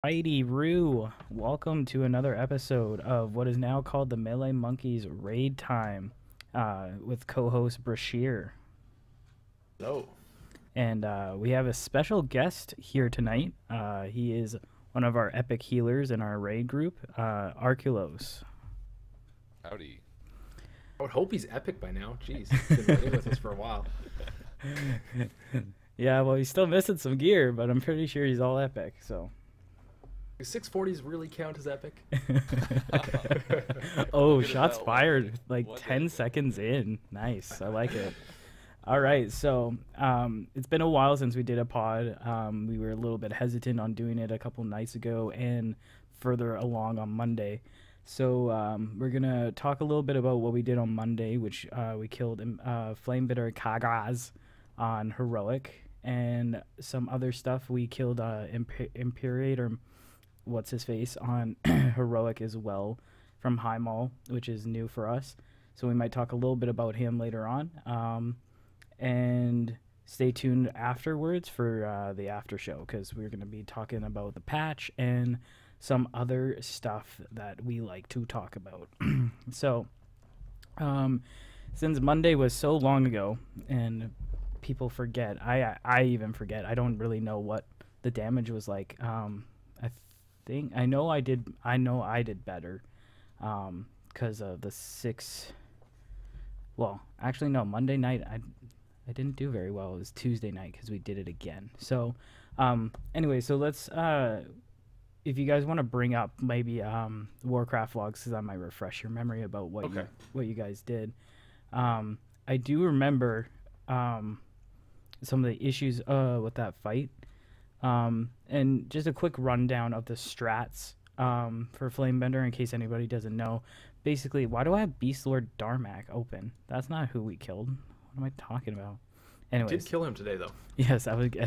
Righty Roo, welcome to another episode of what is now called the Melee Monkeys Raid Time with co-host Brashear. Hello. And we have a special guest here tonight. He is one of our epic healers in our raid group, Arculos. Howdy. I would hope he's epic by now. Jeez, he's been raiding with us for a while. Yeah, well, he's still missing some gear, but I'm pretty sure he's all epic, so... Do 640s really count as epic? Oh, shots fired like 10 seconds in. Nice. I like it. All right. So it's been a while since we did a pod. We were a little bit hesitant on doing it a couple nights ago and further along on Monday. So we're going to talk a little bit about what we did on Monday, which we killed Flamebitter Kagaz on Heroic and some other stuff. We killed Imperator what's his face on Heroic as well from High Mall, which is new for us, so we might talk a little bit about him later on, and stay tuned afterwards for the after show, because we're going to be talking about the patch and some other stuff that we like to talk about. So since Monday was so long ago and people forget, I even forget, I don't really know what the damage was like. I know I did better because of the 6. Well, actually no, Monday night I didn't do very well. It was Tuesday night because we did it again. So anyway, so let's if you guys want to bring up maybe Warcraft logs, because I might refresh your memory about what you guys did. I do remember some of the issues with that fight. And just a quick rundown of the strats for Flamebender in case anybody doesn't know. Basically, why do I have Beast Lord Darmak open? That's not who we killed. What am I talking about? Anyways. Did kill him today, though. Yes,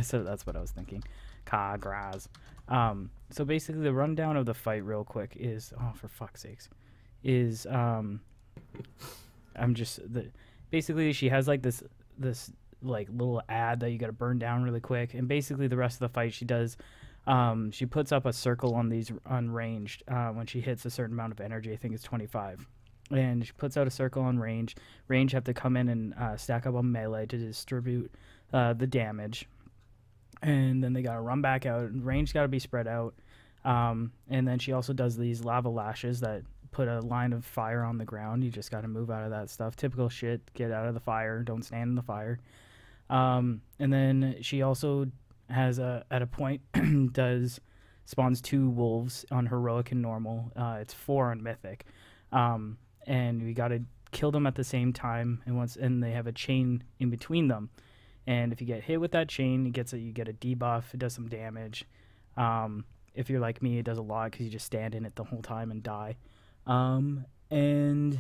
so that's what I was thinking. Kagraz. So basically, the rundown of the fight real quick is, oh, for fuck's sakes, is, basically she has like this like little ad that you got to burn down really quick, and basically the rest of the fight she does, she puts up a circle on these unranged when she hits a certain amount of energy. I think it's 25, and she puts out a circle on range have to come in and stack up on melee to distribute the damage, and then they got to run back out, and range got to be spread out, and then she also does these lava lashes that put a line of fire on the ground. You just got to move out of that stuff. Typical shit. Get out of the fire. Don't stand in the fire. And then she also has at a point spawns 2 wolves on Heroic and normal. It's 4 on Mythic. And we got to kill them at the same time, and they have a chain in between them. And if you get hit with that chain, you get a debuff. It does some damage. If you're like me, it does a lot because you just stand in it the whole time and die. And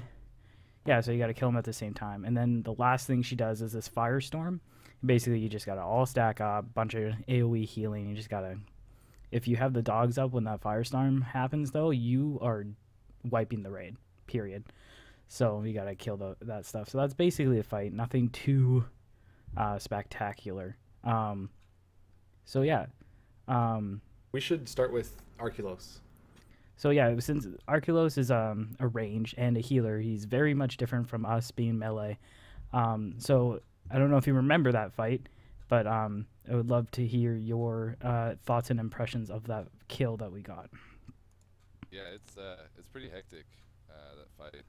yeah, so you got to kill them at the same time. And then the last thing she does is this firestorm. Basically, you just got to all stack up, bunch of AoE healing. You just got to, if you have the dogs up when that firestorm happens, though, you are wiping the raid, period. So you got to kill that stuff. So that's basically a fight. Nothing too spectacular. So yeah. We should start with Arculos. So yeah, since Arculos is a range and a healer, he's very much different from us being melee. So I don't know if you remember that fight, but I would love to hear your thoughts and impressions of that kill that we got. Yeah, it's pretty hectic, that fight.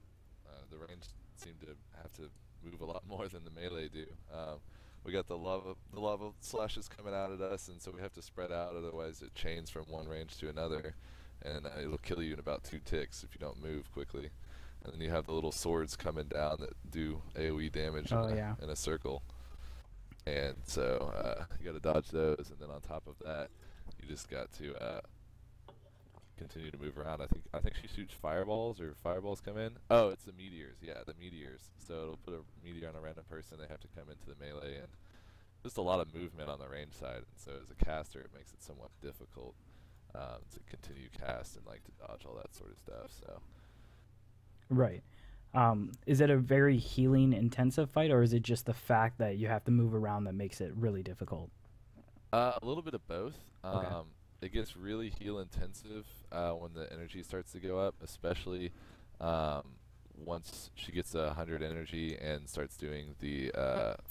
The range seemed to have to move a lot more than the melee do. We got the lava slashes coming out at us, and so we have to spread out, otherwise it chains from one range to another, and it'll kill you in about 2 ticks if you don't move quickly. And then you have the little swords coming down that do AoE damage in a circle. And so you got to dodge those, and then on top of that, you just got to continue to move around. I think she shoots fireballs, or fireballs come in. Oh, it's the meteors. Yeah, the meteors. So it'll put a meteor on a random person. They have to come into the melee, and just a lot of movement on the range side. And so as a caster, it makes it somewhat difficult to continue cast and like to dodge all that sort of stuff. So. Right. Is it a very healing intensive fight, or is it just the fact that you have to move around that makes it really difficult? A little bit of both. Okay. it gets really heal intensive when the energy starts to go up, especially once she gets 100 energy and starts doing the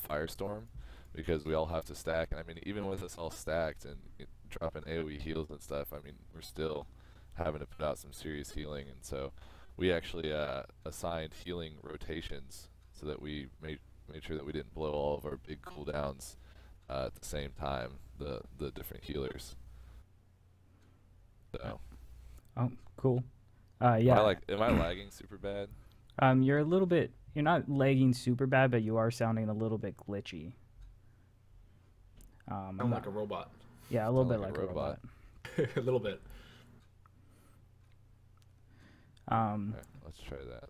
firestorm, because we all have to stack. And I mean, even with us all stacked and dropping AoE heals and stuff, I mean, we're still having to put out some serious healing. And so we actually assigned healing rotations so that we made sure that we didn't blow all of our big cooldowns at the same time, the different healers. So. Oh, cool. Yeah. Am I lagging super bad? You're a little bit. You're not lagging super bad, but you are sounding a little bit glitchy. I'm like a robot. Yeah, a little bit like a robot. A little bit. Okay, let's try that.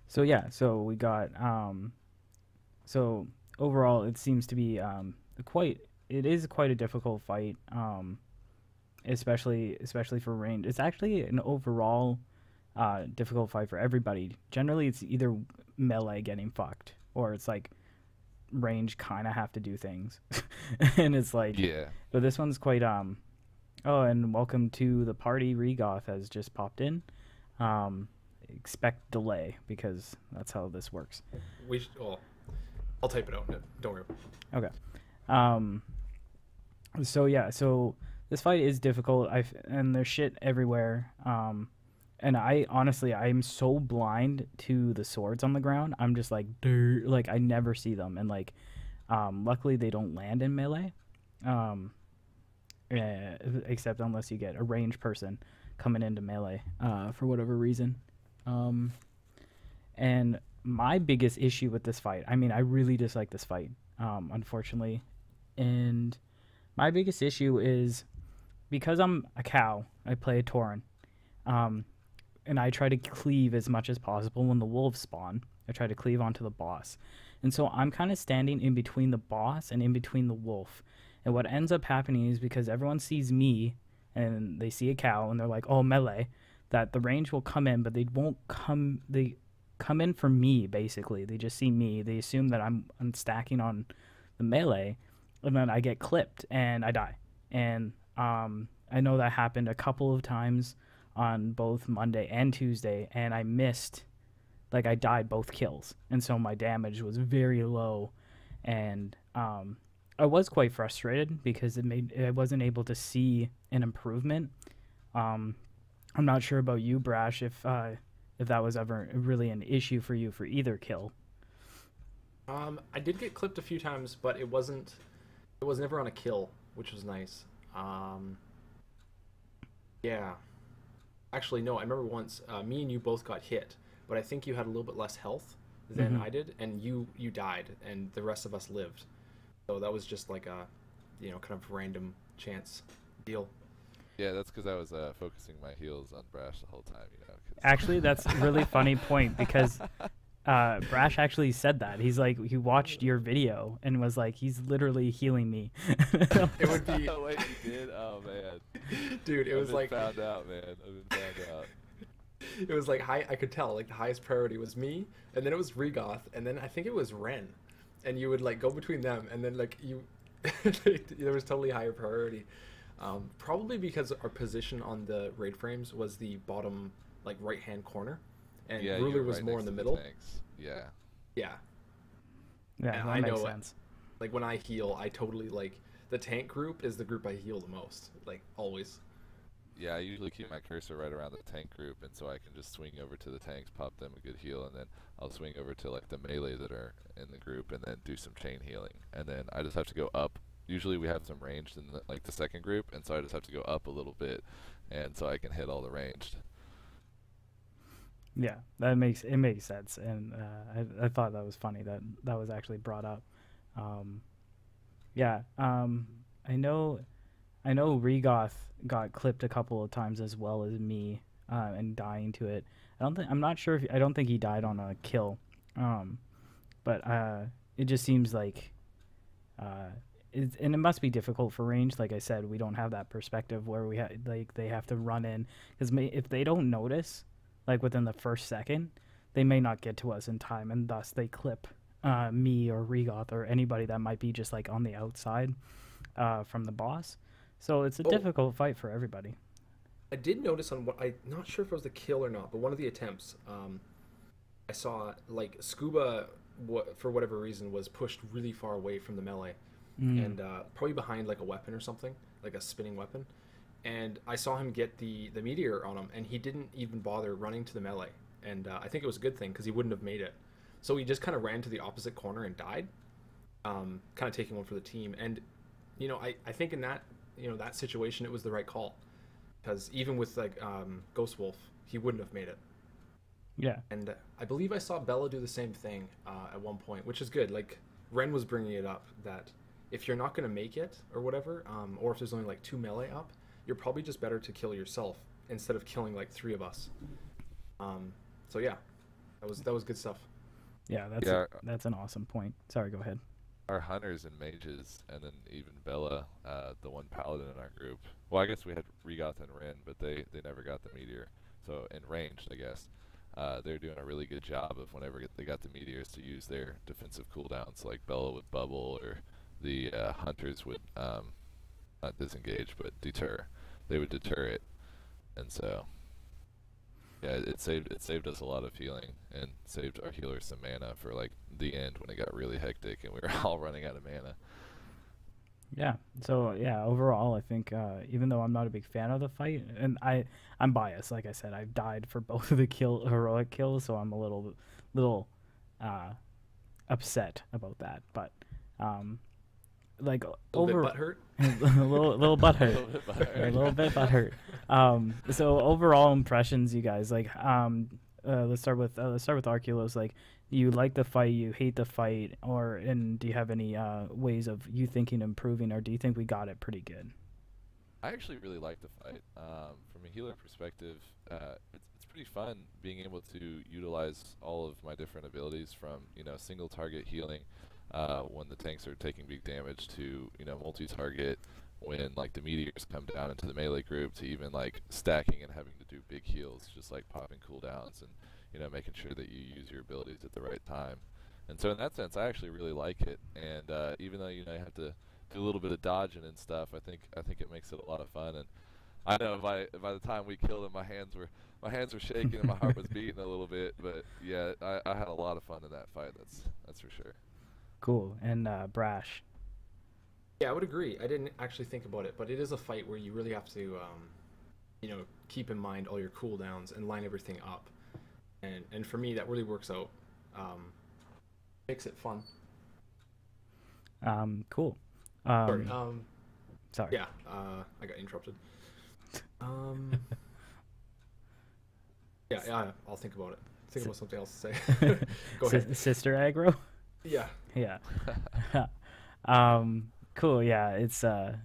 So yeah, so we got so overall it seems to be it is quite a difficult fight, especially for range. It's actually an overall difficult fight for everybody. Generally it's either melee getting fucked or it's like range kind of have to do things. And it's like, yeah. But this one's quite oh, and welcome to the party. Regoth has just popped in. Expect delay because that's how this works. I'll type it out. Don't worry. Okay. So yeah, so this fight is difficult. And there's shit everywhere. And I'm so blind to the swords on the ground. I'm just like, like I never see them. And like, luckily they don't land in melee. Except unless you get a ranged person coming into melee, for whatever reason. And my biggest issue with this fight, I mean, I really dislike this fight, unfortunately. And my biggest issue is because I'm a cow, I play a Tauren, and I try to cleave as much as possible when the wolves spawn. I try to cleave onto the boss. And so I'm kind of standing in between the boss and in between the wolf. And what ends up happening is because everyone sees me and they see a cow and they're like, oh, melee, that the range will come in, but they won't come. They come in for me, basically. They just see me. They assume that I'm stacking on the melee, and then I get clipped and I die. And I know that happened a couple of times on both Monday and Tuesday, and I missed, like I died both kills. And so my damage was very low, and I was quite frustrated because I wasn't able to see an improvement. I'm not sure about you, Brash, if that was ever really an issue for you for either kill. I did get clipped a few times, but it was never on a kill, which was nice. Yeah. Actually, no, I remember once, me and you both got hit, but I think you had a little bit less health than I did, and you died, and the rest of us lived. So that was just like a, kind of random chance deal. Yeah, that's because I was focusing my heals on Brash the whole time, Actually, that's a really funny point because Brash actually said that. He's like, he watched your video and was like, he's literally healing me. It would be. Oh, wait, you did? Oh, man. Dude, it was like. Found out, man. I've been found out. It was like, I could tell, like, the highest priority was me, and then it was Regoth, and then I think it was Ren. And you would, like, go between them, and then, like, there was totally higher priority. Probably because our position on the raid frames was the bottom, like, right-hand corner, and Rhuller was more in the middle. Yeah. Yeah. Yeah, and that makes sense. Like, when I heal, I totally, like, the tank group is the group I heal the most, like, always. Yeah, I usually keep my cursor right around the tank group, and so I can just swing over to the tanks, pop them a good heal, and then I'll swing over to, like, the melee that are in the group, and then do some chain healing. And then I just have to go up. Usually we have some ranged in the second group, and so I just have to go up a little bit, and so I can hit all the ranged. Yeah, it makes sense, and I thought that was funny that was actually brought up. I know Regoth got clipped a couple of times as well as me, and dying to it. I'm not sure I don't think he died on a kill, but it just seems like and it must be difficult for range. Like I said, we don't have that perspective where they have to run in, because if they don't notice, like within the first second, they may not get to us in time, and thus they clip me or Regoth or anybody that might be just like on the outside from the boss. So it's a Oh, difficult fight for everybody. I did notice on what I'm not sure if it was the kill or not, but one of the attempts, I saw like Scuba, for whatever reason, was pushed really far away from the melee, Mm. and probably behind like a weapon or something, like a spinning weapon. And I saw him get the meteor on him, and he didn't even bother running to the melee. And I think it was a good thing because he wouldn't have made it. So he just kind of ran to the opposite corner and died, kind of taking one for the team. And I think in that that situation, it was the right call because even with like Ghost Wolf, he wouldn't have made it. Yeah. And I believe I saw Bella do the same thing at one point, which is good. Like Ren was bringing it up that if you're not going to make it or whatever, or if there's only like two melee up, you're probably just better to kill yourself instead of killing like three of us. So yeah, that was good stuff. Yeah, Yeah, that's an awesome point. Sorry, go ahead. our hunters and mages, and then even Bella, the one paladin in our group. Well, I guess we had Regoth and Rin, but they never got the meteor. So in ranged, I guess, they're doing a really good job of whenever they got the meteors to use their defensive cooldowns. Like Bella would bubble, or the hunters would not disengage, but deter. They would deter it, and so yeah, it saved us a lot of healing and saved our healers some mana for like the end when it got really hectic and we were all running out of mana. Yeah. So yeah, overall, I think even though I'm not a big fan of the fight, and I'm biased, like I said, I've died for both of the heroic kills, so I'm a little uh, upset about that. But like A over little bit butthurt. little butt A hurt. little bit better. A little bit butthurt. So overall impressions, you guys, like, let's start with Arculos. Like, you like the fight, you hate the fight, and do you have any ways of you thinking improving, or do you think we got it pretty good? I actually really like the fight. From a healer perspective, it's pretty fun being able to utilize all of my different abilities from single target healing when the tanks are taking big damage to multi-target when like the meteors come down into the melee group to even like stacking and having to do big heals, just like popping cooldowns and making sure that you use your abilities at the right time. And so in that sense, I actually really like it. And even though you have to do a little bit of dodging and stuff, I think it makes it a lot of fun. And I know by the time we killed him, my hands were shaking and my heart was beating a little bit. But yeah, I had a lot of fun in that fight. That's for sure. Cool. And Brash. Yeah, I would agree. I didn't actually think about it, but it is a fight where you really have to, keep in mind all your cooldowns and line everything up. And for me, that really works out. Makes it fun. Cool. Sorry. Sorry. Yeah. I got interrupted. Yeah. I'll think about it. Think about something else to say. Go ahead. Sister aggro. Yeah. Yeah. Cool. Yeah. It's I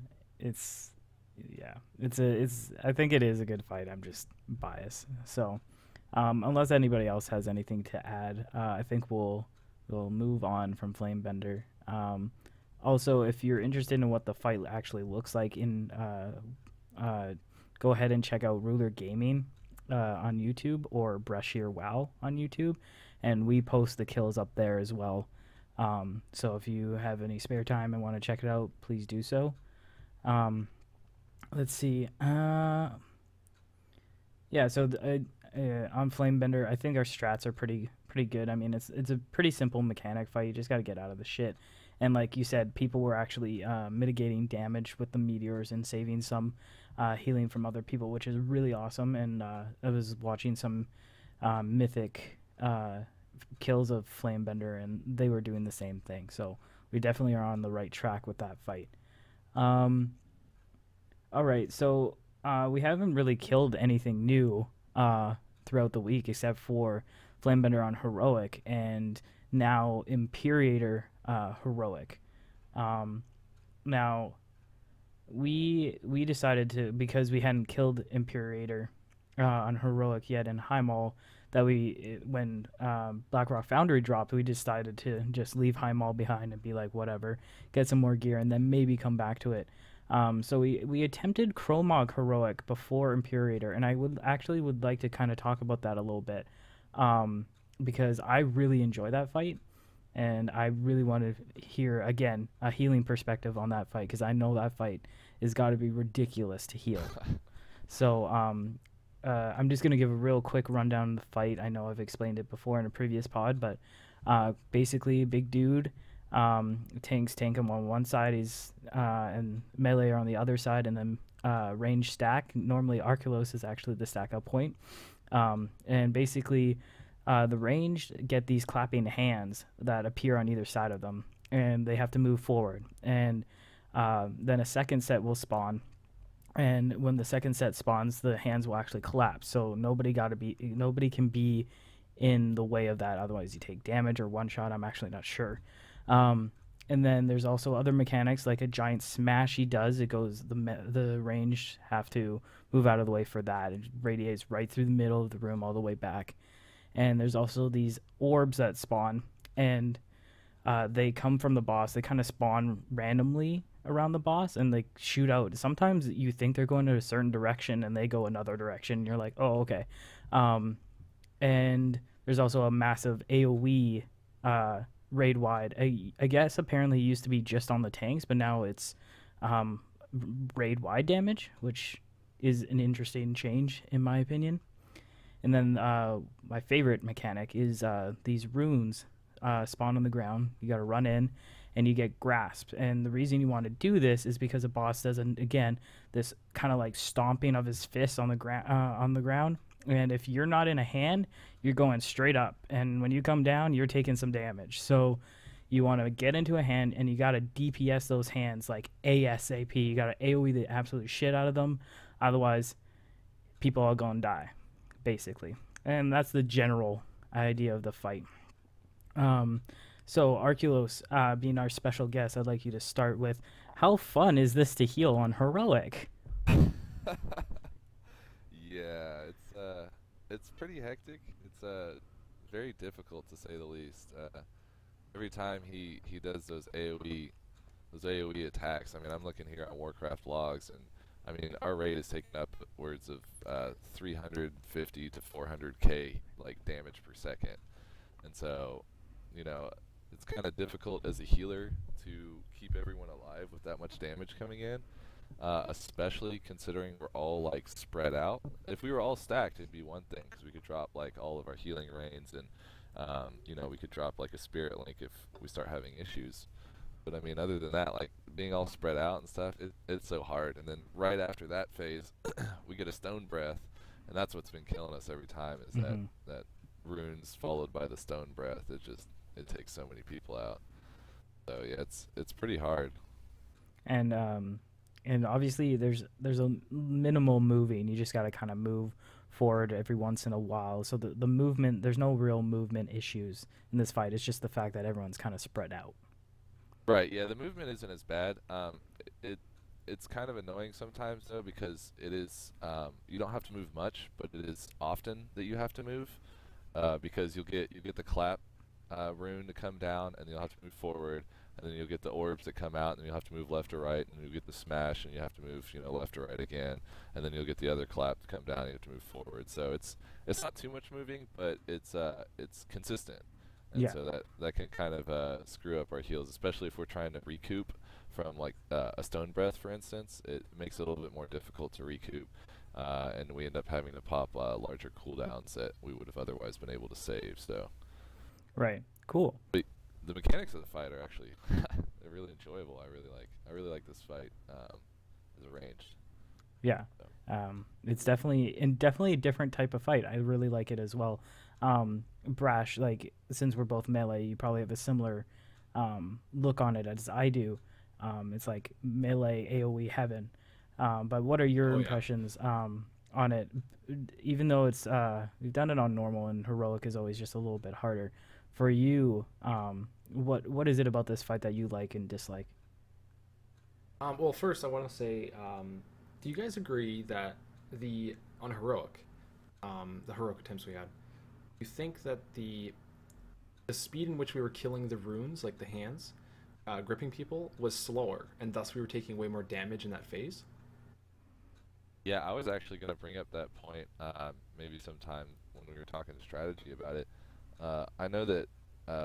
think it is a good fight. I'm just biased. So, unless anybody else has anything to add, I think we'll move on from Flamebender. Also, if you're interested in what the fight actually looks like, go ahead and check out Rhuller Gaming on YouTube or Brushier WoW on YouTube, and we post the kills up there as well. So if you have any spare time and want to check it out, please do so. Let's see. Yeah, so on Flamebender, I think our strats are pretty good. I mean, it's a pretty simple mechanic fight. You just got to get out of the shit. And like you said, people were actually mitigating damage with the meteors and saving some healing from other people, which is really awesome. And I was watching some mythic kills of Flamebender, and they were doing the same thing. So we definitely are on the right track with that fight. All right, so we haven't really killed anything new throughout the week except for Flamebender on Heroic and now Imperator Heroic. Now, we decided to, because we hadn't killed Imperator on Heroic yet in Highmall, that when Blackrock Foundry dropped, we decided to just leave Highmall behind and be like, whatever, get some more gear, and then maybe come back to it. So we attempted Chromog Heroic before Imperator, and I would like to kind of talk about that a little bit, because I really enjoy that fight, and I really want to hear again a healing perspective on that fight because I know that fight is got to be ridiculous to heal. So I'm just gonna give a real quick rundown of the fight. I know I've explained it before in a previous pod, but basically, big dude. Tank him on one side, he's and melee are on the other side, and then range stack. Normally, Arculos is actually the stack up point, and basically, the ranged get these clapping hands that appear on either side of them, and they have to move forward. And then a second set will spawn, and when the second set spawns, the hands will actually collapse. So nobody can be in the way of that. Otherwise, you take damage or one shot. I'm actually not sure. And then there's also other mechanics like a giant smash he does. It goes the range have to move out of the way for that. It radiates right through the middle of the room all the way back. And there's also these orbs that spawn, and they come from the boss. They kind of spawn randomly around the boss and they shoot out. Sometimes you think they're going in a certain direction and they go another direction. And you're like, oh, okay. And there's also a massive AoE raid wide. I guess apparently it used to be just on the tanks, but now it's raid wide damage, which is an interesting change in my opinion. And then my favorite mechanic is these runes spawn on the ground. You got to run in and you get grasped. And the reason you want to do this is because a boss does, again, this kind of like stomping of his fists on the ground. And if you're not in a hand, you're going straight up. And when you come down, you're taking some damage. So you want to get into a hand, and you got to DPS those hands like ASAP. You got to AoE the absolute shit out of them. Otherwise, people are going to die, basically. And that's the general idea of the fight. So Arculos, being our special guest, I'd like you to start with, how fun is this to heal on Heroic? Yeah, it's pretty hectic. It's very difficult to say the least. Every time he does those AoE attacks. I mean, I'm looking here on Warcraft logs, and I mean our raid is taking up upwards of 350 to 400k like damage per second, and so it's kind of difficult as a healer to keep everyone alive with that much damage coming in. Especially considering we're all like spread out. If we were all stacked, it'd be one thing because we could drop like all of our healing rains, and we could drop like a spirit link if we start having issues. But I mean, other than that, like being all spread out and stuff, it's so hard. And then right after that phase, we get a stone breath, and that's what's been killing us every time is that runes followed by the stone breath. It takes so many people out. So yeah, it's pretty hard. And obviously there's a minimal moving. You just got to kind of move forward every once in a while. So the movement, there's no real movement issues in this fight. It's just the fact that everyone's kind of spread out. Right, yeah, the movement isn't as bad. It's kind of annoying sometimes though, because it is you don't have to move much, but it is often that you have to move because you get the clap rune to come down, and you'll have to move forward. And then you'll get the orbs that come out, and you'll have to move left or right, and you'll get the smash, and you have to move, left or right again, and then you'll get the other clap to come down, and you have to move forward. So it's not too much moving, but it's consistent, and so that can kind of screw up our heals, especially if we're trying to recoup from like a stone breath, for instance. It makes it a little bit more difficult to recoup, and we end up having to pop larger cooldowns that we would have otherwise been able to save. So, right, cool. But the mechanics of the fight are actually they're really enjoyable. I really like this fight as arranged. Yeah, so. It's definitely a different type of fight. I really like it as well. Brash, like since we're both melee, you probably have a similar look on it as I do. It's like melee AoE heaven. But what are your impressions on it? Even though it's we've done it on normal, and heroic is always just a little bit harder. For you, what is it about this fight that you like and dislike? Well, first I want to say, do you guys agree that on heroic, the heroic attempts we had, you think that the speed in which we were killing the runes, like the hands, gripping people, was slower, and thus we were taking way more damage in that phase? Yeah, I was actually going to bring up that point maybe sometime when we were talking strategy about it. I know that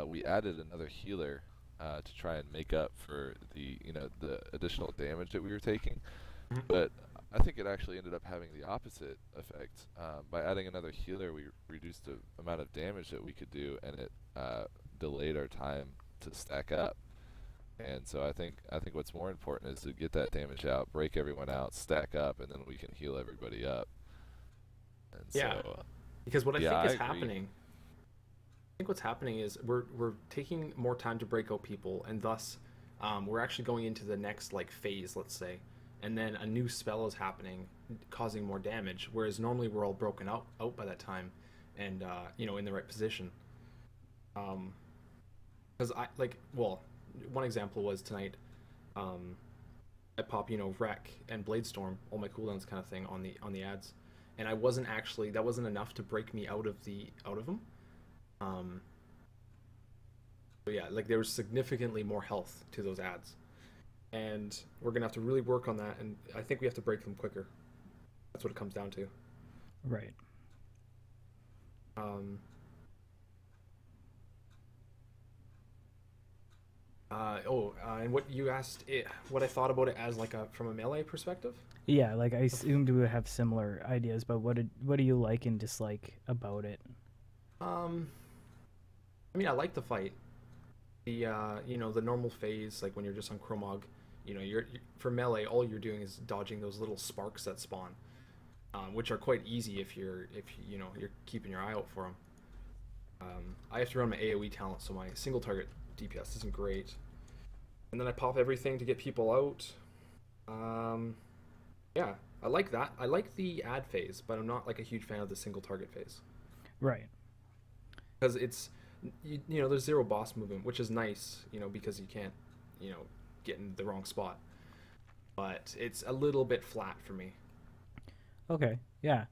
we added another healer to try and make up for the the additional damage that we were taking. Mhm. But I think it actually ended up having the opposite effect. By adding another healer, we reduced the amount of damage that we could do, and it delayed our time to stack up. And so I think what's more important is to get that damage out, break everyone out, stack up, and then we can heal everybody up. And Yeah, so because what I yeah, think I is agree. happening, I think what's happening is we're taking more time to break out people, and thus we're actually going into the next like phase, let's say, and then a new spell is happening, causing more damage. Whereas normally we're all broken out by that time, and in the right position. Um, because I like well, one example was tonight. Um, I pop wreck and bladestorm, all my cooldowns kind of thing on the ads, and I wasn't actually that wasn't enough to break me out of them. Um, but yeah, like there was significantly more health to those ads, and we're gonna have to really work on that. And I think we have to break them quicker. That's what it comes down to. Right. Um, and what you asked, what I thought about it as like a from a melee perspective. Yeah, like I assumed we would have similar ideas, but what do you like and dislike about it? Um, I mean, I like the fight. The normal phase, like when you're just on Chromog, for melee, all you're doing is dodging those little sparks that spawn, which are quite easy if you're keeping your eye out for them. I have to run my AOE talent, so my single target DPS isn't great, and then I pop everything to get people out. Um, yeah, I like that. I like the ad phase, but I'm not like a huge fan of the single target phase Right. because there's zero boss movement, which is nice, because you can't, you know, get in the wrong spot. But it's a little bit flat for me. Okay. Yeah.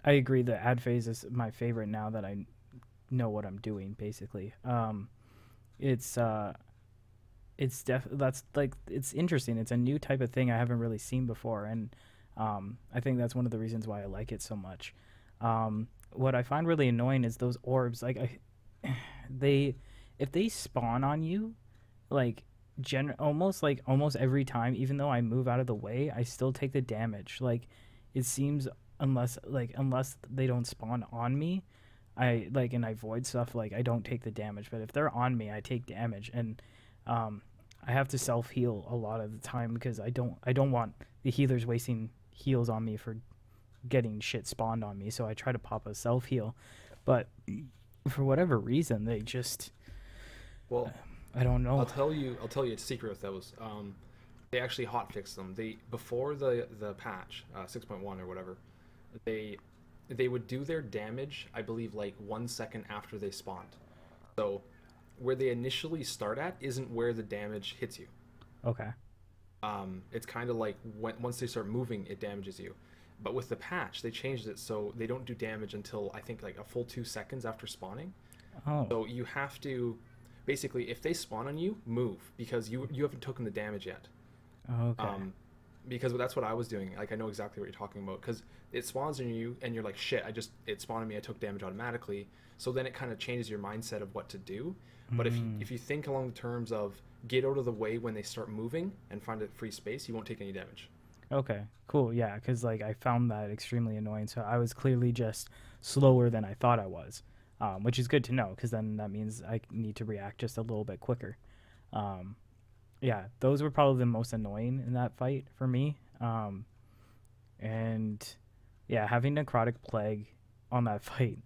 I agree. The ad phase is my favorite now that I know what I'm doing. Basically, it's that's like it's interesting. It's a new type of thing I haven't really seen before, and I think that's one of the reasons why I like it so much. What I find really annoying is those orbs. They if they spawn on you, like almost every time, even though I move out of the way, I still take the damage. Like it seems unless they don't spawn on me, and I void stuff, like I don't take the damage. But if they're on me, I take damage, and um, I have to self heal a lot of the time because I don't want the healers wasting heals on me for getting shit spawned on me. So I try to pop a self heal, but for whatever reason, they just Well, I don't know. I'll tell you a secret with those. They actually hotfixed them. They before the patch 6.1 or whatever, they they would do their damage, I believe, like 1 second after they spawned. So where they initially start at isn't where the damage hits you. Okay. It's kind of like once they start moving, it damages you. But with the patch, they changed it so they don't do damage until I think like a full 2 seconds after spawning. Oh. So you have to basically, if they spawn on you, move because you haven't taken the damage yet. Okay. Because that's what I was doing. Like I know exactly what you're talking about because it spawns on you and you're like, shit, it spawned on me. I took damage automatically. So then it kind of changes your mindset of what to do. But if you think along the terms of get out of the way when they start moving and find a free space, you won't take any damage. Okay, cool. Yeah, because like I found that extremely annoying. So I was clearly just slower than I thought I was, which is good to know because then that means I need to react just a little bit quicker. Um, yeah, those were probably the most annoying in that fight for me. And yeah, having necrotic plague on that fight,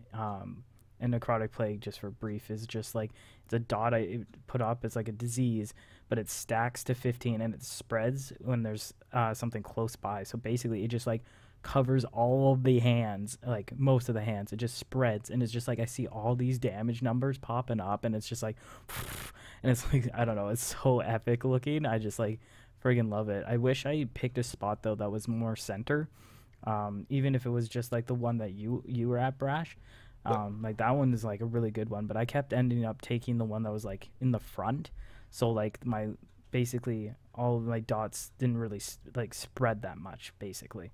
and necrotic plague just for brief is just like it's a dot I put up as like a disease, but it stacks to 15 and it spreads when there's something close by. So basically, it just like covers all of the hands, like most of the hands. It just spreads and it's just like I see all these damage numbers popping up, and it's just like, and it's like I don't know, it's so epic looking. I just like friggin' love it. I wish I picked a spot though that was more center, even if it was just like the one that you were at, Brash. Like that one is like a really good one, but I kept ending up taking the one that was like in the front. So like my basically all of my dots didn't really like spread that much. Basically,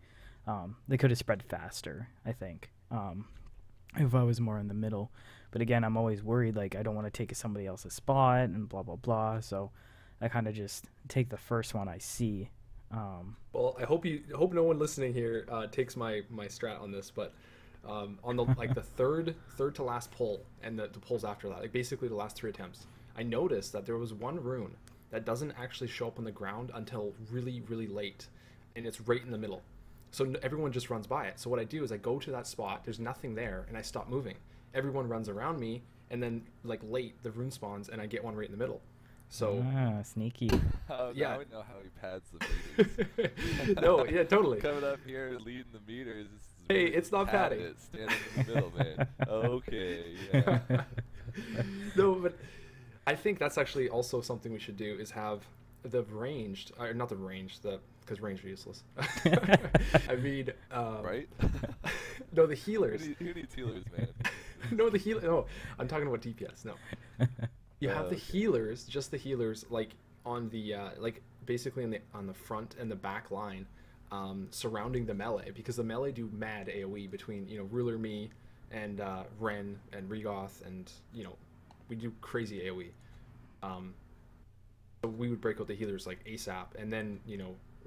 they could have spread faster, I think. if I was more in the middle. But again, I'm always worried, like, I don't want to take somebody else's spot and blah, blah, blah. So I kind of just take the first one I see. Well, I hope no one listening here takes my strat on this, but on the like the third to last pull and the pulls after that, like basically the last 3 attempts, I noticed that there was one rune that doesn't actually show up on the ground until really really late, and it's right in the middle. So everyone just runs by it. So what I do is I go to that spot. There's nothing there, and I stop moving. Everyone runs around me, and then like late the rune spawns, and I get one right in the middle. So Sneaky. Oh, yeah. now I know how he pads the meters. No, yeah, totally. Coming up here leading the meters. This is Hey, really it's not padding padding. it, standing in the middle, man. Okay, yeah. No, but I think that's actually also something we should do is have the ranged, or not the ranged, because ranged are useless. I mean, Right? no, the healers. Who needs healers, man? No, the healer. No, I'm talking about DPS. No, you have the Okay. healers, just the healers, like on the like basically on the front and the back line, surrounding the melee, because the melee do mad AOE between Rhuller, me, and Ren and Regoth, and we do crazy AOE. So we would break out the healers like ASAP, and then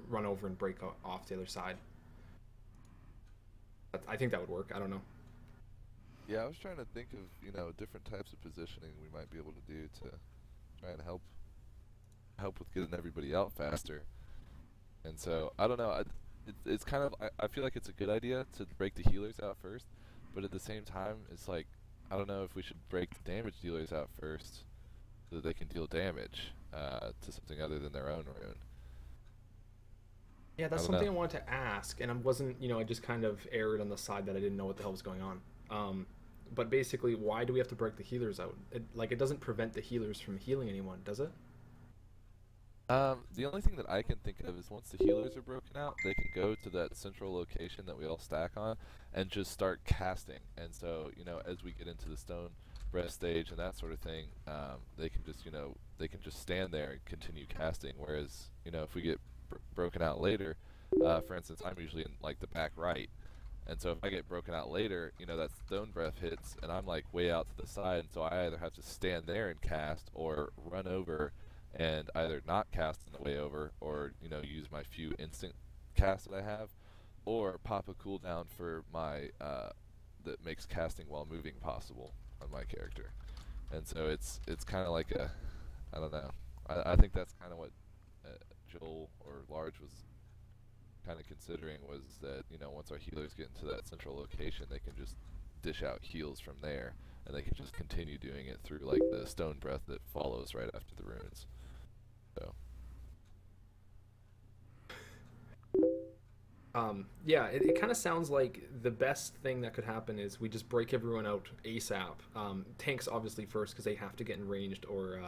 run over and break off the other side. I think that would work. I don't know. Yeah, I was trying to think of, different types of positioning we might be able to do to try and help with getting everybody out faster. And so, I don't know, it's kind of, I feel like it's a good idea to break the healers out first, but at the same time, it's like, I don't know if we should break the damage dealers out first so that they can deal damage to something other than their own rune. Yeah, that's I don't something know. I wanted to ask, and I wasn't, I just kind of erred on the side that I didn't know what the hell was going on. But basically, why do we have to break the healers out? It doesn't prevent the healers from healing anyone, does it? The only thing that I can think of is once the healers are broken out, they can go to that central location that we all stack on and just start casting. And so, as we get into the stone breath stage and that sort of thing, they can just stand there and continue casting. Whereas, if we get broken out later, for instance, I'm usually in like the back right. And so if I get broken out later, that stone breath hits and I'm like way out to the side, and so I either have to stand there and cast or run over and either not cast on the way over or, use my few instant casts that I have, or pop a cooldown for my that makes casting while moving possible on my character. And so it's kind of like I don't know. I think that's kind of what Joel or Large was kind of considering, was that once our healers get into that central location, they can just dish out heals from there, and they can just continue doing it through like the stone breath that follows right after the runes. So Yeah, it kind of sounds like the best thing that could happen is we just break everyone out ASAP. Tanks obviously first, because they have to get in ranged, or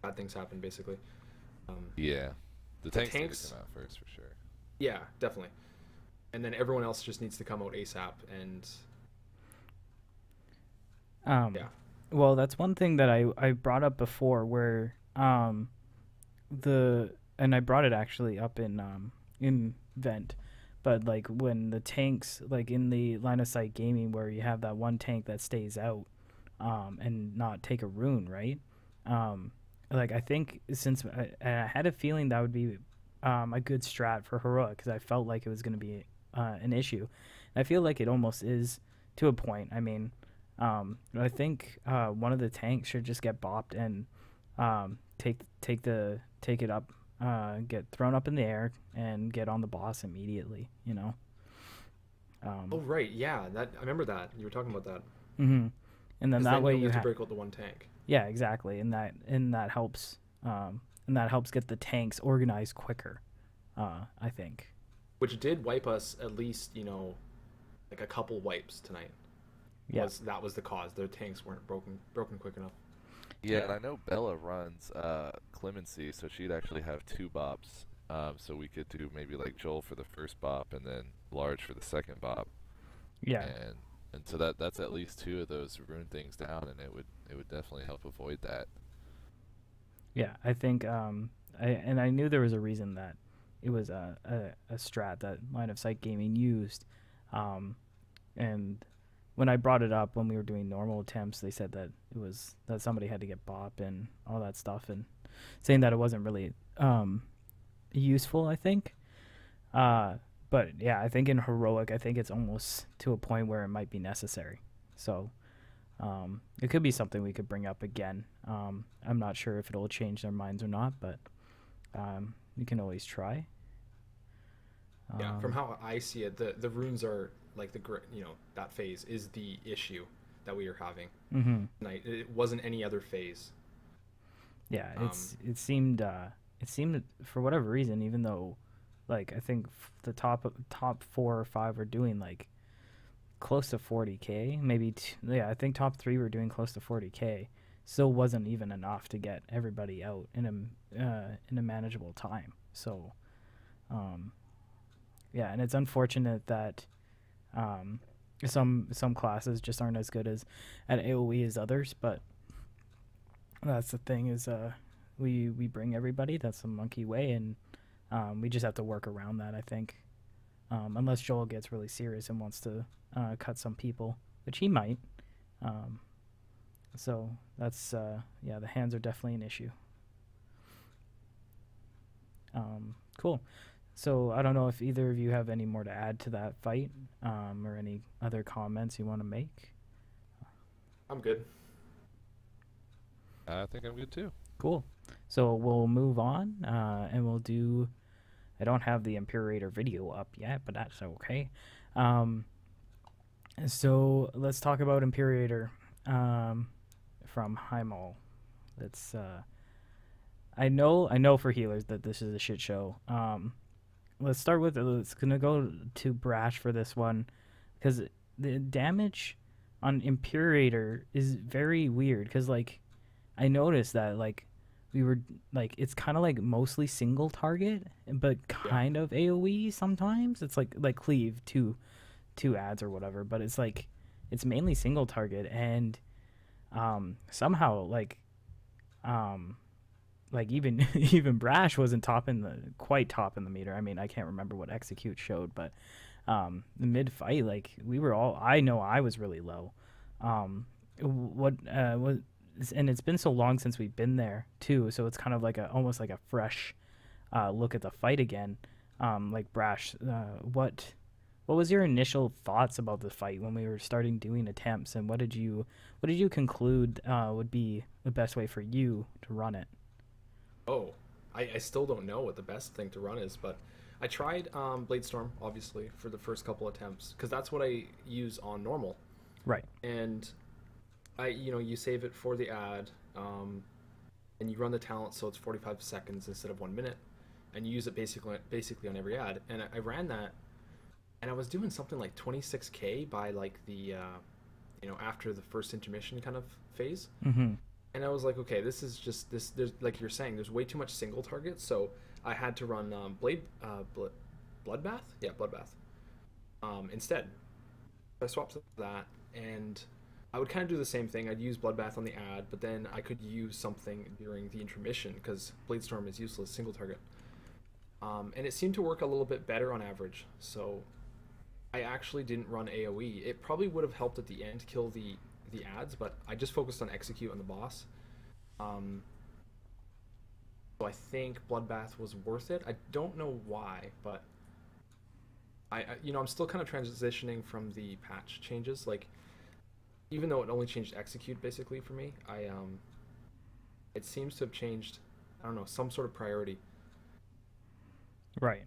bad things happen basically. yeah, the tanks need tanks- to come out first for sure. Yeah, definitely. And then everyone else just needs to come out ASAP, and yeah. Well, that's one thing that I brought up before, where and I brought it actually up in Vent, but like when the tanks, like in the line of sight gaming, where you have that one tank that stays out and not take a rune, right? Like I think since I had a feeling that would be a good strat for Heroic, because I felt like it was going to be an issue. And I feel like it almost is to a point. I mean, I think one of the tanks should just get bopped and take it up, get thrown up in the air, and get on the boss immediately. Oh right, yeah. That I remember that you were talking about that. Mm-hmm. And then 'Cause that way only you have to have. break out the one tank. Yeah, exactly, and that helps get the tanks organized quicker. I think. Which did wipe us at least, like a couple wipes tonight. Yeah. That was the cause. Their tanks weren't broken quick enough. Yeah, Yeah. and I know Bella runs Clemency, so she'd actually have 2 bops. So we could do maybe like Joel for the first bop and then Large for the second bop. Yeah. And so that's at least 2 of those rune things down, and it would definitely help avoid that. Yeah, I think I knew there was a reason that it was a strat that Line of Sight Gaming used, and when I brought it up when we were doing normal attempts, they said that it was that somebody had to get bop and all that stuff, and saying that it wasn't really useful, I think. But yeah, I think in heroic, I think it's almost to a point where it might be necessary. So it could be something we could bring up again. I'm not sure if it'll change their minds or not, but you can always try. Yeah, from how I see it, the runes are like that phase is the issue that we are having. Mm-hmm. Tonight. It wasn't any other phase. Yeah, it seemed for whatever reason, even though like I think the top 4 or 5 were doing like close to 40k, maybe I think top 3 were doing close to 40k. Still wasn't even enough to get everybody out in a manageable time. So yeah, and it's unfortunate that some classes just aren't as good as at AoE as others, but that's the thing is we bring everybody. That's the monkey way, and we just have to work around that, I think. Unless Joel gets really serious and wants to cut some people, which he might. So that's yeah, the hands are definitely an issue. Cool. So I don't know if either of you have any more to add to that fight, or any other comments you want to make. I'm good. I think I'm good too. Cool. So we'll move on, and we'll do. I don't have the Imperator video up yet, but that's okay. So let's talk about Imperator from Heimal. It's I know for healers that this is a shit show. Let's start with it's gonna go to Brash for this one, because the damage on Imperator is very weird. Because like I noticed that like we were like it's kind of like mostly single target, but kind of AOE sometimes. It's like cleave two ads or whatever, but it's like it's mainly single target, and somehow like even even Brash wasn't quite top in the meter. I mean, I can't remember what Execute showed, but the mid fight, like I know I was really low. And it's been so long since we've been there too, so it's kind of like almost like a fresh look at the fight again. Like Brash, what was your initial thoughts about the fight when we were starting doing attempts, and what did you conclude would be the best way for you to run it? Oh, I still don't know what the best thing to run is, but I tried Blade Storm, obviously, for the first couple attempts, because that's what I use on normal. Right. And you save it for the ad, and you run the talent so it's 45 seconds instead of 1 minute, and you use it basically on every ad. And I ran that, and I was doing something like 26k by like the after the first intermission kind of phase. Mm-hmm. And I was like, okay, this is just this. There's like you're saying, there's way too much single target, so I had to run Bloodbath, instead. I swapped to that, and I would kind of do the same thing. I'd use Bloodbath on the ad, but then I could use something during the intermission because Blade Storm is useless single target. And it seemed to work a little bit better on average. So I actually didn't run AoE. It probably would have helped at the end kill the ads, but I just focused on Execute on the boss. So I think Bloodbath was worth it. I don't know why, but I'm still kind of transitioning from the patch changes. Like, even though it only changed Execute basically for me, it seems to have changed, I don't know, some sort of priority. Right.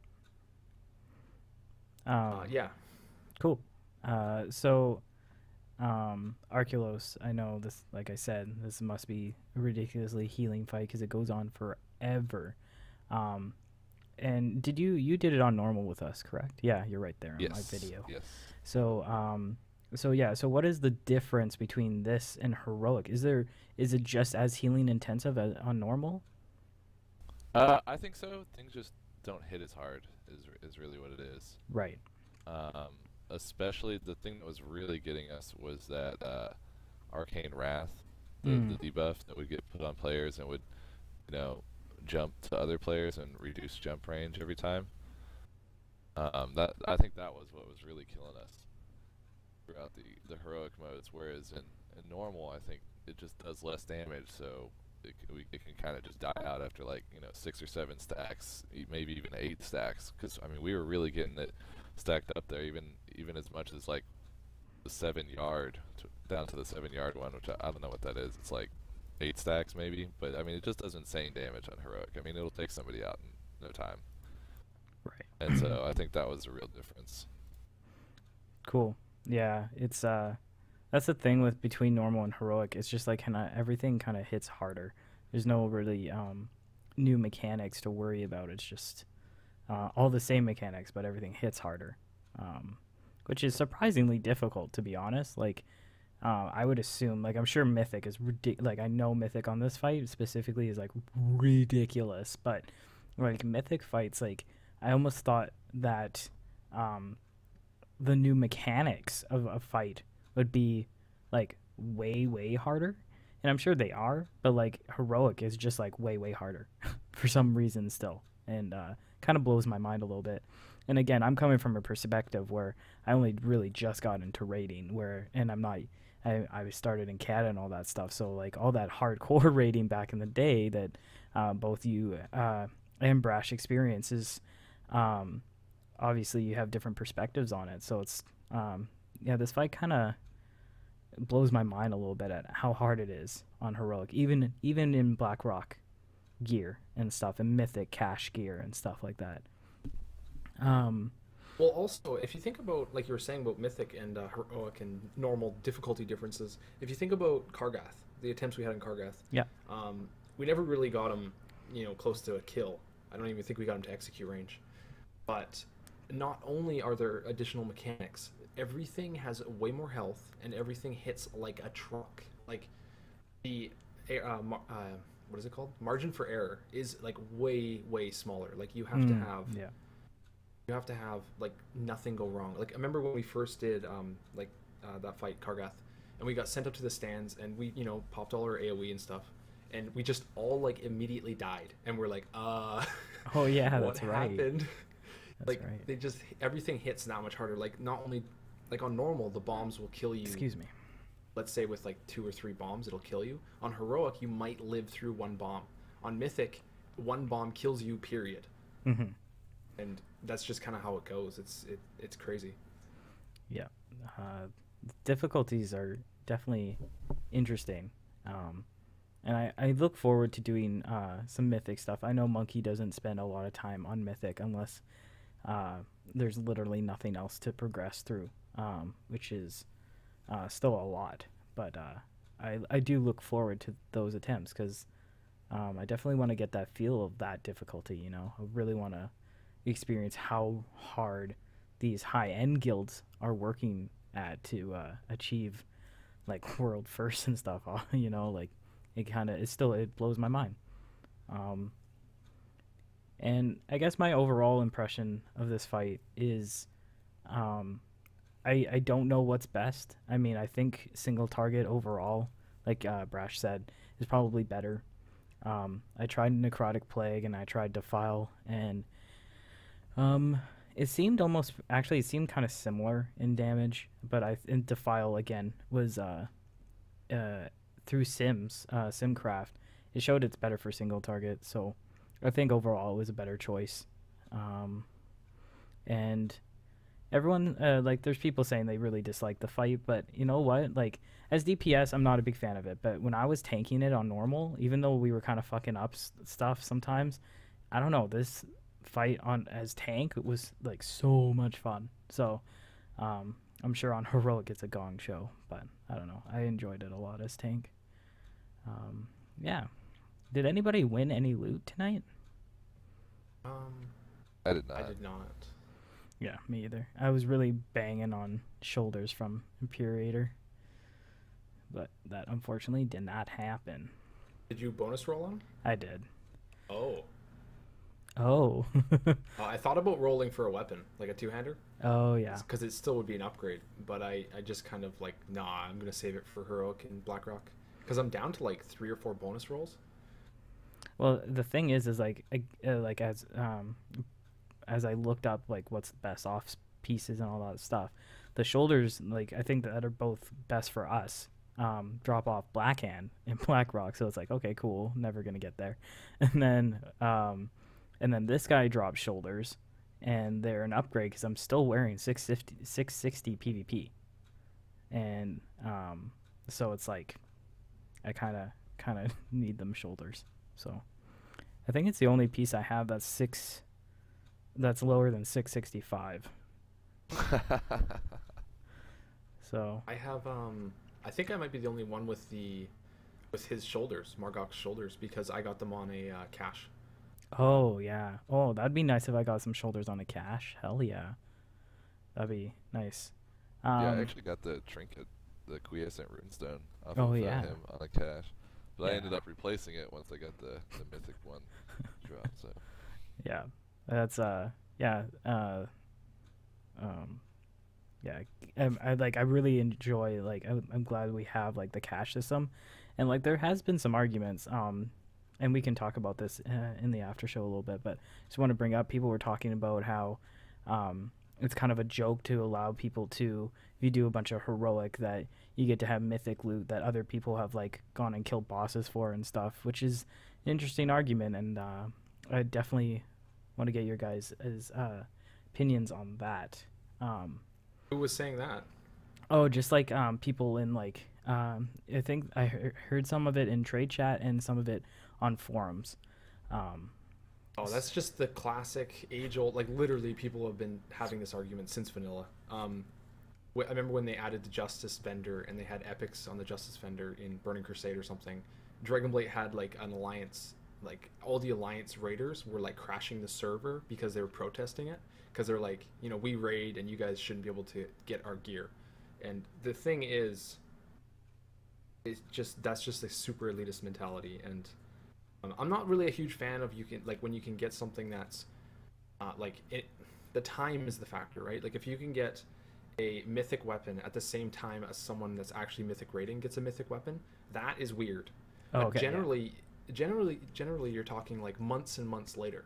Yeah. Cool. So Arculos, I know this, like I said, this must be a ridiculously healing fight because it goes on forever. And you did it on normal with us, correct? Yeah, you're right there in my video. Yes. So what is the difference between this and heroic? Is it just as healing intensive as on normal? I think so. Things just don't hit as hard is really what it is. Right. Especially the thing that was really getting us was that Arcane Wrath, the debuff that would get put on players and would, jump to other players and reduce jump range every time. I think that was what was really killing us. throughout the heroic modes, whereas in normal, I think it just does less damage, so it can kind of just die out after like 6 or 7 stacks, maybe even 8 stacks. Because I mean, we were really getting it stacked up there, even as much as like the 7 yard down to the 7 yard one, which I don't know what that is. It's like 8 stacks maybe, but I mean, it just does insane damage on heroic. I mean, it'll take somebody out in no time. Right. And so I think that was a real difference. Cool. Yeah, it's that's the thing with between normal and heroic. It's just like everything kind of hits harder. There's no really new mechanics to worry about. It's just all the same mechanics, but everything hits harder, which is surprisingly difficult, to be honest. Like I would assume, like I'm sure Mythic is like I know Mythic on this fight specifically is like ridiculous, but like Mythic fights, like I almost thought that the new mechanics of a fight would be like way harder, and I'm sure they are, but like heroic is just like way harder for some reason still, and kind of blows my mind a little bit. And again, I'm coming from a perspective where I only really just got into raiding, and I started in CAD and all that stuff, so like all that hardcore raiding back in the day that both you and Brash experiences, obviously you have different perspectives on it, so it's yeah, this fight kind of blows my mind a little bit at how hard it is on heroic, even in Blackrock gear and stuff, and Mythic cash gear and stuff like that. Well, also, if you think about, like you were saying about Mythic and heroic and normal difficulty differences, if you think about Kargath, the attempts we had in Kargath, Yeah. We never really got him, close to a kill. I don't even think we got him to execute range. But not only are there additional mechanics, everything has way more health, and everything hits like a truck. Like the what is it called? Margin for error is like way smaller. Like you have to have like nothing go wrong. Like I remember when we first did that fight Kargath, and we got sent up to the stands, and we popped all our AoE and stuff, and we just all like immediately died, and we're like oh yeah, what that's right. happened? That's like right. they just everything hits that much harder. Like not only like on normal the bombs will kill you. Excuse me. Let's say with like 2 or 3 bombs it'll kill you. On heroic you might live through 1 bomb. On Mythic 1 bomb kills you, period. Mm-hmm. And that's just kind of how it goes. It's crazy. Yeah, difficulties are definitely interesting, and I look forward to doing some Mythic stuff. I know Monkey doesn't spend a lot of time on Mythic unless there's literally nothing else to progress through, which is still a lot. But I do look forward to those attempts because I definitely want to get that feel of that difficulty. I really want to experience how hard these high-end guilds are working at to achieve like world first and stuff. Like it blows my mind. And I guess my overall impression of this fight is I don't know what's best. I mean, I think single target overall, like Brash said, is probably better. I tried Necrotic Plague and I tried Defile, and it seemed kind of similar in damage, but in Defile again was through Simcraft. It showed it's better for single target, so I think overall it was a better choice. And everyone like there's people saying they really dislike the fight, but you know what? Like as DPS, I'm not a big fan of it, but when I was tanking it on normal, even though we were kind of fucking up stuff sometimes, I don't know, this fight on as tank was like so much fun. So I'm sure on heroic it's a gong show, but I don't know, I enjoyed it a lot as tank. Yeah, did anybody win any loot tonight? I did not. I did not. Yeah, me either. I was really banging on shoulders from Imperator, but that unfortunately did not happen. Did you bonus roll on? I did. Oh. I thought about rolling for a weapon, like a 2-hander. Oh, yeah. Because it still would be an upgrade, but I just kind of like, nah, I'm going to save it for Heroic and Blackrock. Because I'm down to like 3 or 4 bonus rolls. Well, the thing is like as I looked up like what's the best off pieces and all that stuff, the shoulders, like I think that are both best for us. Drop off Blackhand and Blackrock, so it's like okay, cool, never gonna get there. And then this guy drops shoulders, and they're an upgrade because I'm still wearing 660 PvP, and so it's like I kind of need them shoulders. So I think it's the only piece I have that's lower than 665. So I have I think I might be the only one with his shoulders, Margok's shoulders, because I got them on a cache. oh yeah, oh that'd be nice if I got some shoulders on a cache. Hell yeah, that'd be nice. Yeah, I actually got the trinket, the quiescent runestone off Oh of yeah, him on a cache, but I yeah, ended up replacing it once I got the mythic one dropped. So yeah. That's yeah um yeah. I really enjoy like I'm glad we have like the cache system, and like there has been some arguments and we can talk about this in the after show a little bit, but just want to bring up people were talking about how it's kind of a joke to allow people to, if you do a bunch of heroic, that you get to have mythic loot that other people have like gone and killed bosses for and stuff, which is an interesting argument, and I definitely want to get your guys' opinions on that. Who was saying that? Oh, just like people in like I think I heard some of it in trade chat and some of it on forums. Oh, that's just the classic age-old. Like literally, people have been having this argument since vanilla. I remember when they added the Justice Vendor and they had epics on the Justice Vendor in Burning Crusade or something. Dragonblight had like an alliance, like all the alliance raiders were like crashing the server because they were protesting it, because they're like, you know, we raid and you guys shouldn't be able to get our gear. And the thing is, it's just that's just a super elitist mentality, and I'm not really a huge fan of when you can get something that's the time is the factor, right? Like if you can get a mythic weapon at the same time as someone that's actually mythic rating gets a mythic weapon, that is weird. Oh, But okay, yeah. generally you're talking like months and months later.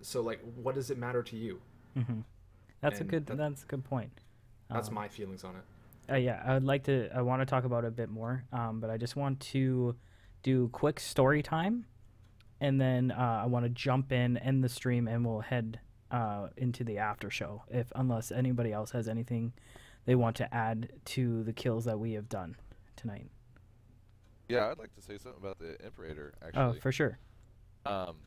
So like what does it matter to you? Hmm. And That's a good point. that's Um, my feelings on it. yeah, I want to talk about it a bit more, but I just want to do quick story time, and then I want to jump in, end the stream, and we'll head into the after show. If unless anybody else has anything they want to add to the kills that we have done tonight. yeah, I'd like to say something about the Imperator Oh, actually. for sure. Um,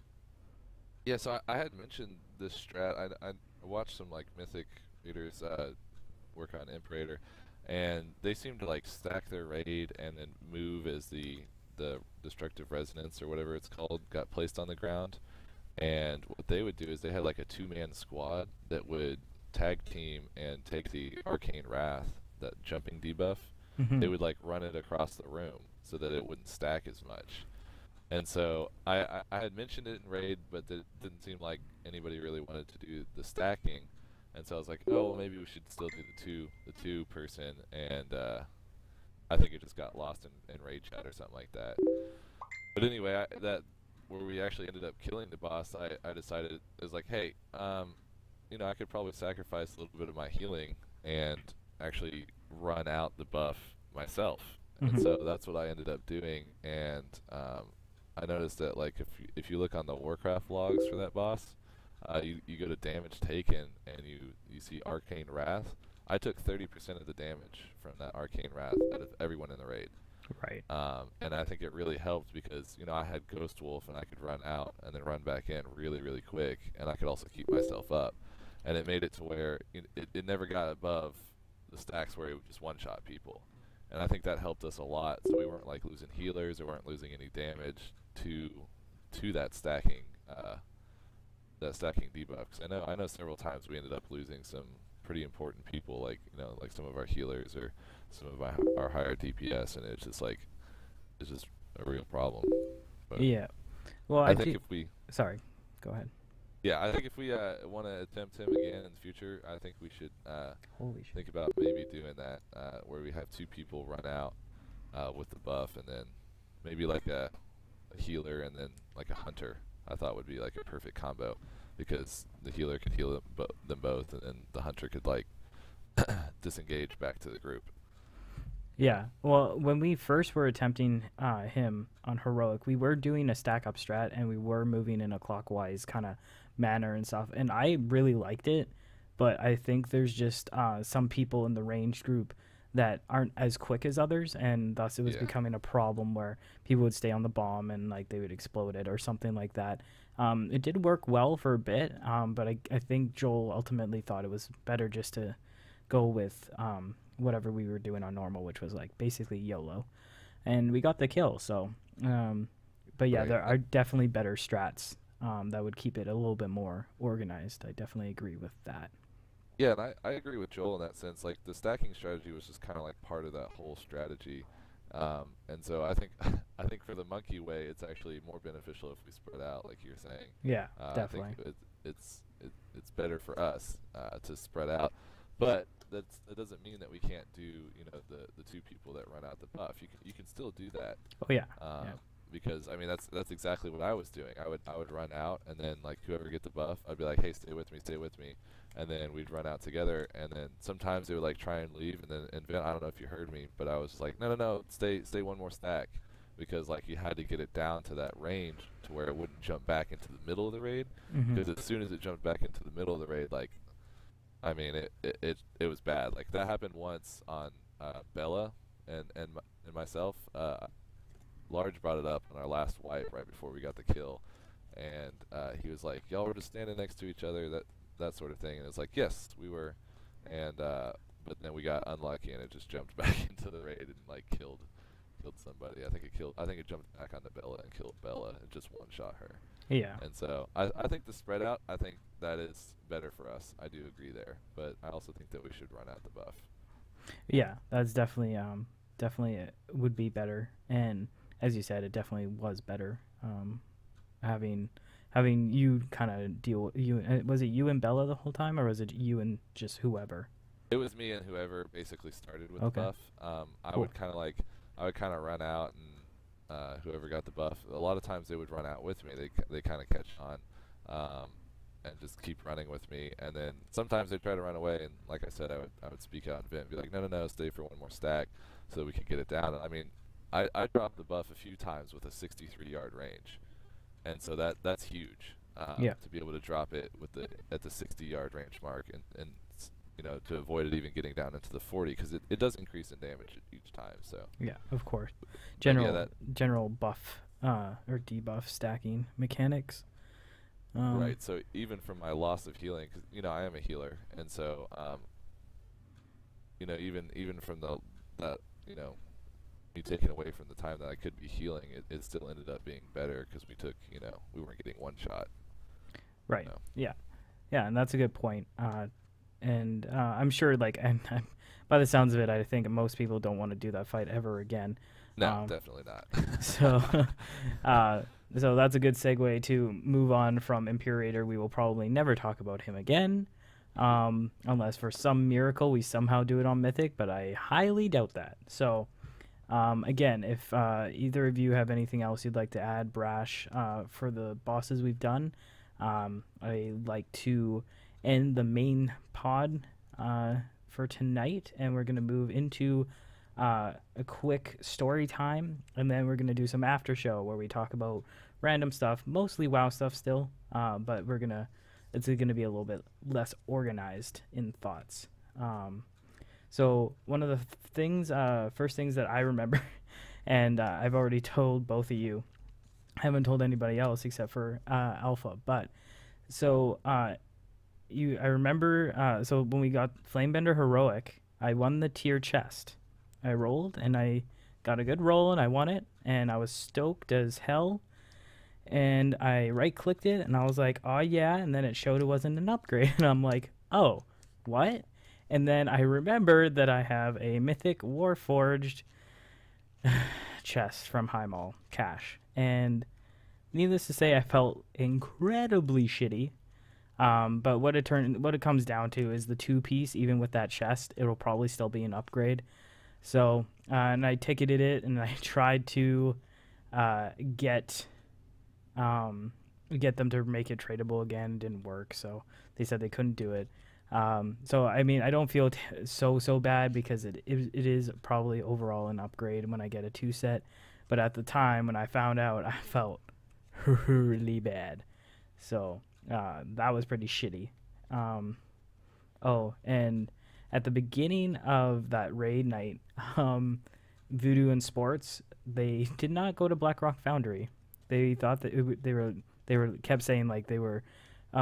yeah, so I had mentioned this strat. I watched some like mythic readers work on Imperator, and they seem to like stack their raid and then move as the destructive resonance or whatever it's called got placed on the ground. And what they would do is they had like a two-man squad that would tag team and take the arcane wrath, that jumping debuff. Hmm. They would like run it across the room so that it wouldn't stack as much. And so I had mentioned it in raid, but it didn't seem like anybody really wanted to do the stacking. And so I was like, oh, well, maybe we should still do the two person. And I think it just got lost in raid chat or something like that. But anyway, that where we actually ended up killing the boss, I decided it was like, hey, I could probably sacrifice a little bit of my healing and actually run out the buff myself. And Hmm. so that's what I ended up doing. And I noticed that like if you look on the Warcraft logs for that boss, you go to damage taken and you see arcane wrath. I took 30% of the damage from that arcane wrath out of everyone in the raid. Right. And I think it really helped because I had Ghost Wolf and I could run out and then run back in really really quick, and I could also keep myself up, and it made it to where it never got above the stacks where it would just one shot people, and I think that helped us a lot. So we weren't like losing healers or weren't losing any damage to that stacking debuff. 'Cause I know several times we ended up losing some pretty important people, like like some of our healers or some of our higher DPS, and it's just a real problem. But Yeah. Well, I I think do. if we Sorry. Go ahead. yeah, I think if we want to attempt him again in the future, I think we should Holy shit. think about maybe doing that where we have two people run out with the buff, and then maybe like a healer and then like a hunter. I thought would be like a perfect combo because the healer could heal them both, and then the hunter could like disengage back to the group. Yeah. Well, when we first were attempting him on heroic, we were doing a stack up strat and we were moving in a clockwise kind of manner and stuff, and I really liked it. But I think there's just some people in the ranged group that aren't as quick as others, and thus it was Yeah. becoming a problem where people would stay on the bomb and like they would explode it or something like that. It did work well for a bit, but I think Joel ultimately thought it was better just to go with whatever we were doing on normal, which was like basically YOLO, and we got the kill. So, but yeah, Right. there are definitely better strats that would keep it a little bit more organized. I definitely agree with that. Yeah, and I agree with Joel in that sense. Like the stacking strategy was just kind of like part of that whole strategy, and so I think I think for the monkey way, it's actually more beneficial if we spread out, like you're saying. Yeah, I definitely. think it's better for us to spread out, but that doesn't mean that we can't do the two people that run out the buff. You can still do that. Oh yeah. Um, Yeah. Because I mean that's exactly what I was doing. I would run out, and then like whoever get the buff, I'd be like, hey, stay with me, and then we'd run out together. And then sometimes they would like try and leave, and then Vin, I don't know if you heard me, but I was just like, no, stay one more stack, because like you had to get it down to that range to where it wouldn't jump back into the middle of the raid. Mhm. Because as soon as it jumped back into the middle of the raid, like I mean it was bad. Like that happened once on Bella and myself. Large brought it up on our last wipe right before we got the kill, and he was like, "Y'all were just standing next to each other, that sort of thing." And it's like, "Yes, we were," and but then we got unlucky and it just jumped back into the raid and like killed somebody. I think it jumped back onto Bella and killed Bella and just one shot her. Yeah. And so I think the spread out, I think that is better for us. I do agree there, but I also think that we should run out the buff. Yeah, that's definitely it would be better, and as you said, it definitely was better. Having you kind of deal you was it you and Bella the whole time, or was it you and just whoever? It was me and whoever basically started with Okay. the buff. I Cool. would kind of run out, and whoever got the buff. A lot of times they would run out with me. They kind of catch on, and just keep running with me. And then sometimes they try to run away. And like I said, I would speak out and vent, be like, no, stay for one more stack, so that we can get it down. And I mean, I dropped the buff a few times with a 63-yard range, and so that's huge. Yeah. To be able to drop it at the 60-yard range mark, and to avoid it even getting down into the 40, because it does increase in damage each time. So Yeah, of course. But yeah, General buff or debuff stacking mechanics. right. So even from my loss of healing, because I am a healer, and so even from that me taking away from the time that I could be healing, it still ended up being better because we weren't getting one shot. Right. No. Yeah. Yeah, and that's a good point. And I'm sure, like, and by the sounds of it, I think most people don't want to do that fight ever again. No, definitely not. So, so that's a good segue to move on from Imperator. We will probably never talk about him again, unless for some miracle we somehow do it on Mythic, but I highly doubt that. So, again, if either of you have anything else you'd like to add, Brash, for the bosses we've done, I like to end the main pod for tonight, and we're going to move into a quick story time, and then we're going to do some after show where we talk about random stuff, mostly WoW stuff still, but it's going to be a little bit less organized in thoughts. So one of the first things that I remember, and I've already told both of you, I haven't told anybody else except for Alpha, but so I remember, so when we got Flamebender Heroic, I won the tier chest. I rolled, and I got a good roll, and I won it, and I was stoked as hell, and I right-clicked it, and I was like, oh yeah, and then it showed it wasn't an upgrade, and I'm like, oh, what? And then I remembered that I have a Mythic Warforged chest from High Mall cash, and needless to say, I felt incredibly shitty. But what it comes down to is the 2-piece. Even with that chest, it'll probably still be an upgrade. So, and I ticketed it, and I tried to get them to make it tradable again. It didn't work, so they said they couldn't do it. So I mean, I don't feel so bad because it is probably overall an upgrade when I get a 2 set. But at the time when I found out, I felt really bad. So that was pretty shitty. Oh, and at the beginning of that raid night, Voodoo and Sports, they did not go to BlackRock Foundry. They thought that they were kept saying like they were,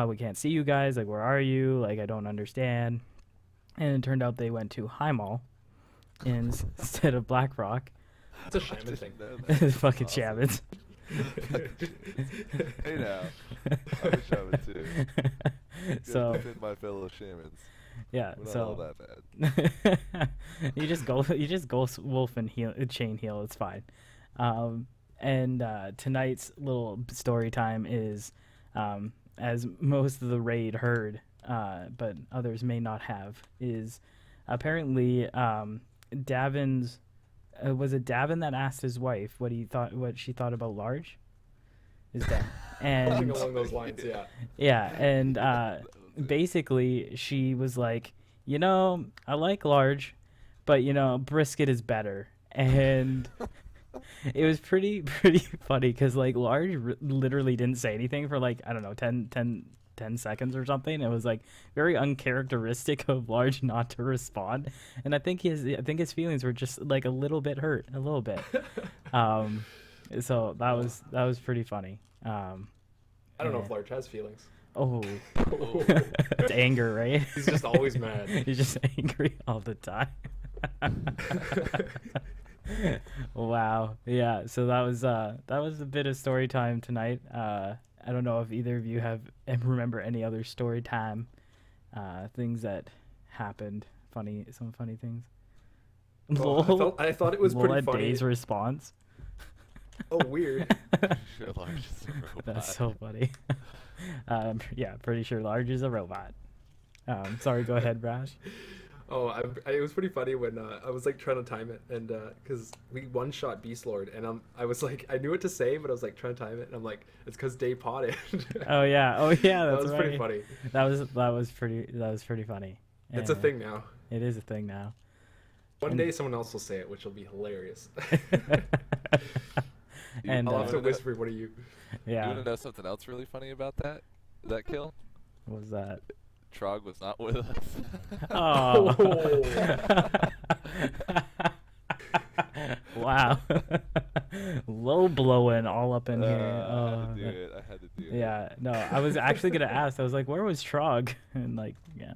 we can't see you guys. Like, where are you? Like, I don't understand. And it turned out they went to High Mall instead of BlackRock. It's a Shaman thing. Fucking Shamans. Hey now, I'm a shaman too. So Defend my fellow shamans. yeah, We're not so all that bad. you just go wolf and chain heal. It's fine. And tonight's little story time is, as most of the raid heard, but others may not have, is apparently Davin's. Was it Davin that asked his wife what she thought about large? Is that and Something along those lines, yeah. yeah, and basically she was like, I like large, but brisket is better, and it was pretty funny because like large literally didn't say anything for like, I don't know, 10 seconds or something. It was like very uncharacteristic of large not to respond, and I think his feelings were just like a little bit hurt, a little bit. So that was pretty funny. I don't know if large has feelings. Oh, it's anger, right? He's just always mad. He's just angry all the time. Wow. Yeah. So that was a bit of story time tonight. I don't know if either of you remember any other story time, things that happened, some funny things. Oh, I thought it was pretty Lol at funny. Dave's response. Oh, weird. Sure, large is a robot. That's so funny. Yeah, pretty sure large is a robot. Sorry, go ahead, Brash. Oh, it was pretty funny when I was like trying to time it, and because we one-shot Beast Lord, and I was like, I knew what to say, but I was like trying to time it, and I'm like, it's because Dave potted. Oh yeah, that's That was right. pretty funny. That was pretty funny. It's a thing now. It is a thing now. One day someone else will say it, which will be hilarious. And I'll have to wanna know- whisper, what are you? You yeah, want to know something else really funny about that kill? what was that? Trog was not with us. Oh. Wow. Low blowing all up in here. I had to do it. Yeah, no, I was actually gonna ask. I was like, where was Trog? And like, yeah,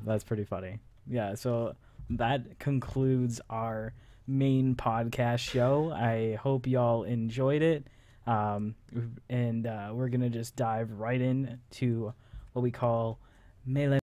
that's pretty funny. Yeah, so that concludes our main podcast show. I hope y'all enjoyed it. And we're gonna just dive right in to what we call melee